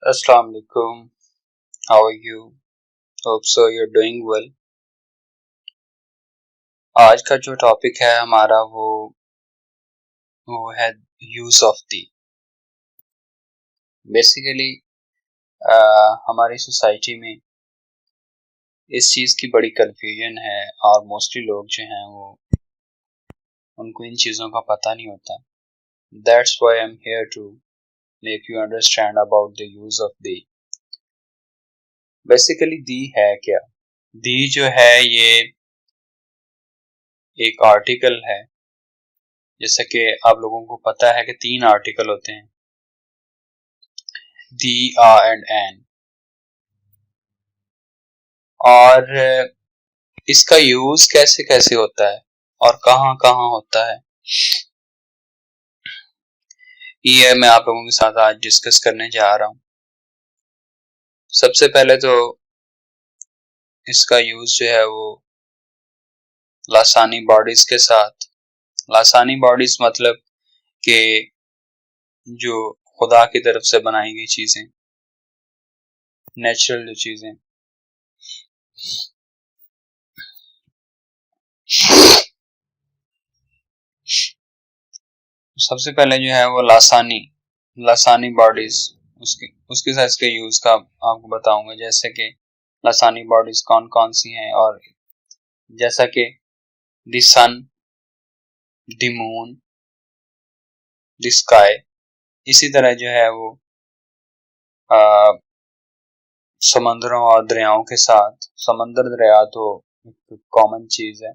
Assalamu alaikum. How are you? Hope so you're doing well. आज का जो topic है हमारा वो है यूज ऑफ दी। बेसिकली हमारी सोसाइटी में इस चीज की बड़ी कंफ्यूजन है और मोस्टली लोग जो हैं वो उनको इन चीजों का पता नहीं होता। That's why I'm here to make you understand about the use of the. Basically the है क्या? दी जो है ये एक आर्टिकल है। जैसा कि आप लोगों को पता है कि 3 आर्टिकल होते हैं, दी, आ एंड एन। और इसका यूज कैसे कैसे होता है और कहाँ कहाँ होता है, ये मैं आप लोगों के साथ आज डिस्कस करने जा रहा हूँ। सबसे पहले तो इसका यूज जो है वो लासानी बॉडीज के साथ। लासानी बॉडीज मतलब कि जो खुदा की तरफ से बनाई गई चीजें, नेचुरल जो चीजें। सबसे पहले जो है वो लासानी बॉडीज, उसके साथ इसके यूज का आपको बताऊंगा। जैसे कि लासानी बॉडीज कौन कौन सी हैं, और जैसा कि the sun, the moon, the sky. इसी तरह जो है वो आ, समंदरों और दरियाओं के साथ। समंदर दरिया तो कॉमन चीज है,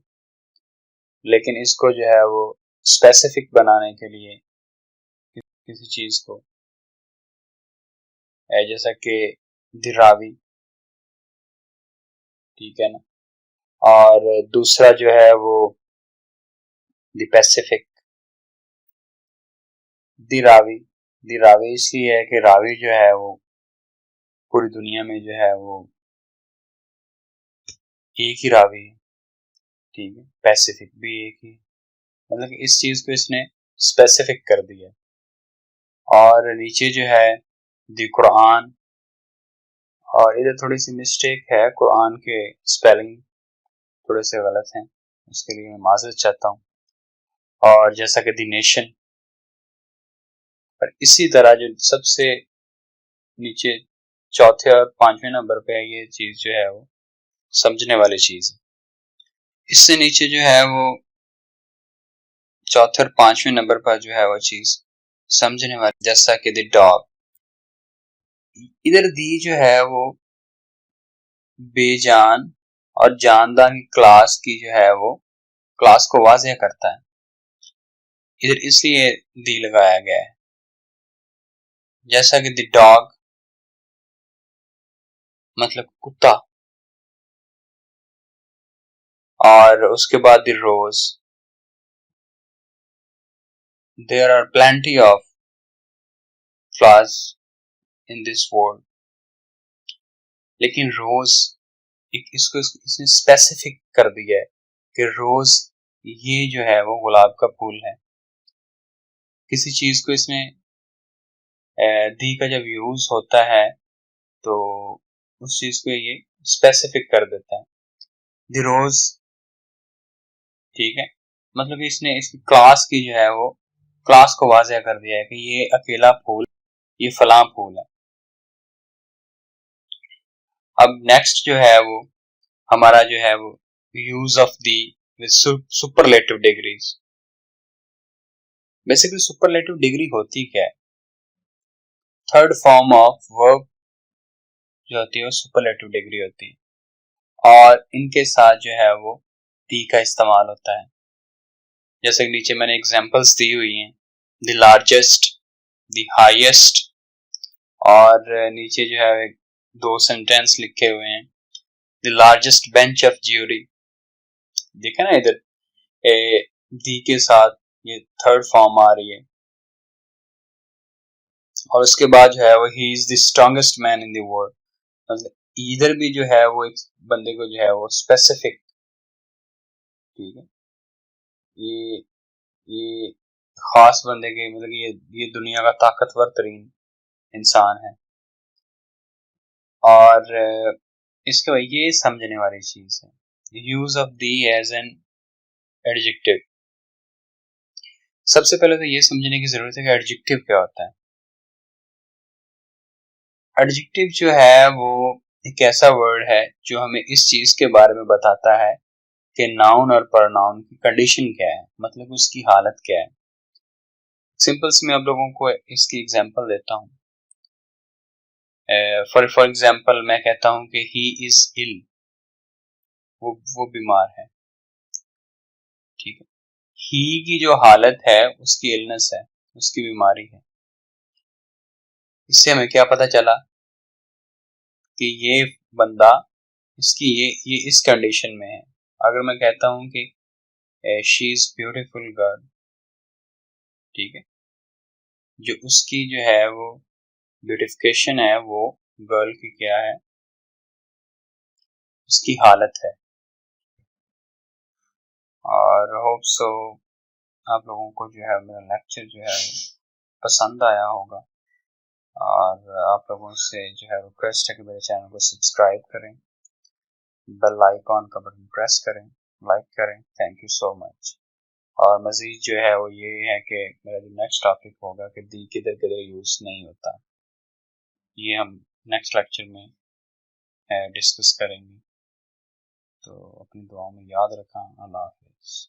लेकिन इसको जो है वो स्पेसिफिक बनाने के लिए किसी चीज को, जैसा कि द रावी, ठीक है ना। और दूसरा जो है वो the Pacific. The Ravi, the Ravi इसलिए है कि रावी जो है वो पूरी दुनिया में जो है वो एक ही रावी है, ठीक है। पैसिफिक भी एक ही, मतलब कि इस चीज को इसने स्पेसिफिक कर दिया। और नीचे जो है द कुरान। और इधर थोड़ी सी मिस्टेक है, कुरान के स्पेलिंग थोड़े से गलत हैं, उसके लिए मैं माजरत चाहता हूँ। और जैसा कि द नेशन। और इसी तरह जो सबसे नीचे चौथे और 5वें नंबर पे है, ये चीज जो है वो समझने वाली चीज है। इससे नीचे जो है वो चौथे और 5वें नंबर पर जो है वो चीज समझने वाली, जैसा कि द डॉग। इधर दी जो है वो बेजान और जानदार की क्लास की जो है वो क्लास को वाज़ेह करता है। इधर इसलिए दी लगाया गया है। जैसा कि द डॉग मतलब कुत्ता। और उसके बाद the rose. There are plenty of flowers in this world, लेकिन रोज इसको इसने स्पेसिफिक कर दिया है कि रोज ये जो है वो गुलाब का फूल है। किसी चीज को इसमें दी का जब यूज होता है तो उस चीज को ये स्पेसिफिक कर देता है। द रोज, ठीक है, मतलब इसने इसकी क्लास की जो है वो क्लास को वाज़ेह कर दिया है कि ये अकेला फूल, ये फलां फूल है। अब नेक्स्ट जो है वो हमारा जो है वो use of the with superlative degrees. Basically superlative degree होती क्या है? थर्ड फॉर्म ऑफ वर्ब जो होती है वो सुपरलेटिव डिग्री होती है, और इनके साथ जो है वो दी का इस्तेमाल होता है। जैसे कि नीचे मैंने एग्जांपल्स दी हुई हैं, द लार्जेस्ट, द हाईएस्ट। और नीचे जो है दो सेंटेंस लिखे हुए हैं, the largest bench of jury. देखा ना इधर दी के साथ ये थर्ड फॉर्म आ रही है। और उसके बाद जो है वो he is the strongest man in the world, मतलब इधर भी जो है वो एक बंदे को जो है वो स्पेसिफिक, ठीक है, ये ये खास बंदे के, मतलब ये दुनिया का ताकतवर तरीन इंसान है। और इसके बाद ये समझने वाली चीज है, use of the as an adjective. सबसे पहले तो ये समझने की जरूरत है कि एडजेक्टिव क्या होता है। एडजेक्टिव जो है वो एक ऐसा वर्ड है जो हमें इस चीज के बारे में बताता है कि नाउन और प्रोनाउन की कंडीशन क्या है, मतलब उसकी हालत क्या है। सिंपल से मैं आप लोगों को इसकी एग्जांपल देता हूँ। फॉर एग्जांपल मैं कहता हूँ कि ही इज इल, वो बीमार है, ठीक है। ही की जो हालत है उसकी इलनेस है, उसकी बीमारी है। इससे हमें क्या पता चला कि ये बंदा इसकी ये इस कंडीशन में है। अगर मैं कहता हूँ कि शी इज ब्यूटीफुल गर्ल, ठीक है, जो उसकी जो है वो ब्यूटिफिकेशन है वो गर्ल की क्या है, उसकी हालत है। और होप सो आप लोगों को जो है मेरा लेक्चर जो है पसंद आया होगा। और आप लोगों से जो है रिक्वेस्ट है कि मेरे चैनल को सब्सक्राइब करें, बेल आइकॉन का बटन प्रेस करें, लाइक करें। Thank you so much. और मजीद जो है वो ये है कि मेरा जो नेक्स्ट टॉपिक होगा कि दी किधर किधर यूज नहीं होता, ये हम नेक्स्ट लेक्चर में डिस्कस करेंगे। तो अपनी दुआओं में याद रखा। अल्लाह हाफिज।